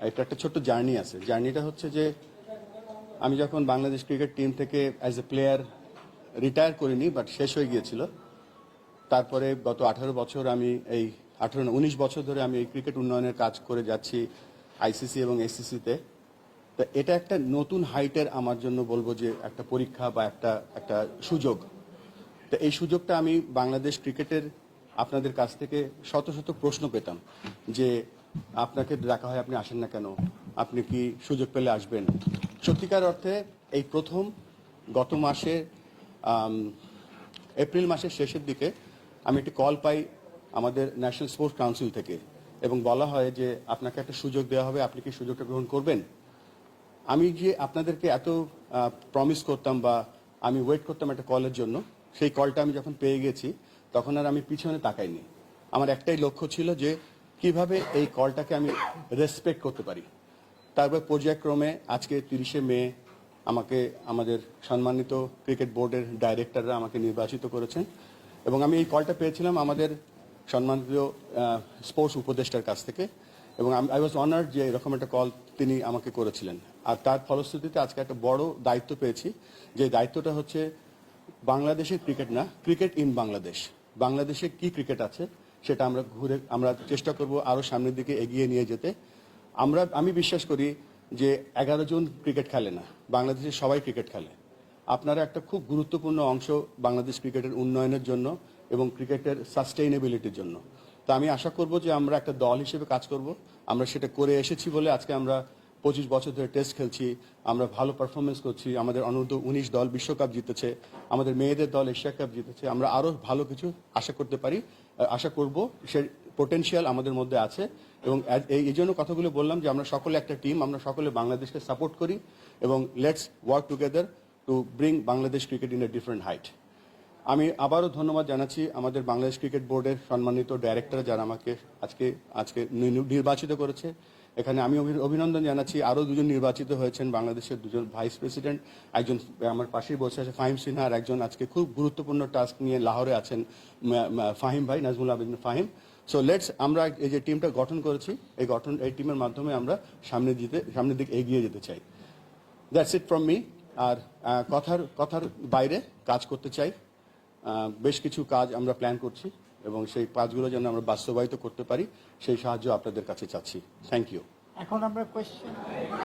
এটা একটা ছোট্ট জার্নি আছে। জার্নিটা হচ্ছে যে আমি যখন বাংলাদেশ ক্রিকেট টিম থেকে অ্যাজ এ প্লেয়ার রিটায়ার করিনি, বাট শেষ হয়ে গিয়েছিল। তারপরে গত 18 বছর আমি এই 19 বছর ধরে আমি এই ক্রিকেট উন্নয়নের কাজ করে যাচ্ছি আইসিসি এবং এসসিসিতে। তো এটা একটা নতুন হাইটের আমার জন্য বলবো যে একটা পরীক্ষা বা একটা একটা সুযোগ। তো এই সুযোগটা আমি বাংলাদেশ ক্রিকেটের আপনাদের কাছ থেকে শত শত প্রশ্ন পেতাম যে আপনাকে ডাকা হয়, আপনি আসেন না কেন, আপনি কি সুযোগ পেলে আসবেন। সত্যিকার অর্থে এই প্রথম গত মাসে এপ্রিল মাসের শেষের দিকে আমি একটি কল পাই আমাদের ন্যাশনাল স্পোর্টস কাউন্সিল থেকে, এবং বলা হয় যে আপনাকে একটা সুযোগ দেওয়া হবে, আপনি কি সুযোগটা গ্রহণ করবেন। আমি যে আপনাদেরকে এত প্রমিস করতাম বা আমি ওয়েট করতাম একটা কলের জন্য, সেই কলটা আমি যখন পেয়ে গেছি তখন আর আমি পিছনে তাকাইনি। আমার একটাই লক্ষ্য ছিল যে কিভাবে এই কলটাকে আমি রেসপেক্ট করতে পারি। তারপর পর্যায়ক্রমে আজকে 30শে মে আমাকে আমাদের সম্মানিত ক্রিকেট বোর্ডের ডাইরেক্টররা আমাকে নির্বাচিত করেছেন, এবং আমি এই কলটা পেয়েছিলাম আমাদের সম্মানিত স্পোর্টস উপদেষ্টার কাছ থেকে, এবং আই ওয়াজ অনার্ড যে এরকম একটা কল তিনি আমাকে করেছিলেন। আর তার ফলশ্রুতিতে আজকে একটা বড় দায়িত্ব পেয়েছি, যে দায়িত্বটা হচ্ছে বাংলাদেশের ক্রিকেট না, ক্রিকেট ইন বাংলাদেশ। বাংলাদেশে কি ক্রিকেট আছে সেটা আমরা চেষ্টা করব আরো সামনের দিকে এগিয়ে নিয়ে যেতে। আমি বিশ্বাস করি যে 11 জন ক্রিকেট খেলে না, বাংলাদেশের সবাই ক্রিকেট খেলে। আপনারা একটা খুব গুরুত্বপূর্ণ অংশ বাংলাদেশ ক্রিকেটের উন্নয়নের জন্য এবং ক্রিকেটের সাস্টেইনেবিলিটির জন্য। তো আমি আশা করব যে আমরা একটা দল হিসেবে কাজ করব। আমরা সেটা করে এসেছি বলে আজকে আমরা 25 বছর ধরে টেস্ট খেলছি, আমরা ভালো পারফরমেন্স করছি, আমাদের অনূর্ধ্ব 19 দল বিশ্বকাপ জিতেছে, আমাদের মেয়েদের দল এশিয়া কাপ জিতেছে। আমরা আরো ভালো কিছু আশা করব, সে পোটেনশিয়াল আমাদের মধ্যে আছে। এবং এই জন্য কথাগুলো বললাম যে আমরা সকলে একটা টিম, আমরা সকলে বাংলাদেশকে সাপোর্ট করি, এবং let's work together to bring Bangladesh cricket in a different height. আমি আবারও ধন্যবাদ জানাচ্ছি আমাদের বাংলাদেশ ক্রিকেট বোর্ডের সম্মানিত ডাইরেক্টর যারা আমাকে আজকে নির্বাচিত করেছে। এখানে আমি অভিনন্দন জানাচ্ছি আরও দুজন নির্বাচিত হয়েছেন, বাংলাদেশের দুজন ভাইস প্রেসিডেন্ট, একজন আমার পাশেই বসে আছে ফাহিম সিনহা, আর একজন আজকে খুব গুরুত্বপূর্ণ টাস্ক নিয়ে লাহোরে আছেন ফাহিম ভাই, নাজমুল আবেদিন ফাহিম। সো আমরা এই যে টিমটা গঠন করেছি, এই টিমের মাধ্যমে আমরা সামনের দিকে এগিয়ে যেতে চাই। That's it from me. আর কথার বাইরে কাজ করতে চাই। বেশ কিছু কাজ আমরা প্ল্যান করছি, এবং সেই কাজগুলো যেন আমরা বাস্তবায়িত করতে পারি সেই সাহায্য আপনাদের কাছে চাচ্ছি। Thank you. এখন আমরা কোয়েশ্চেন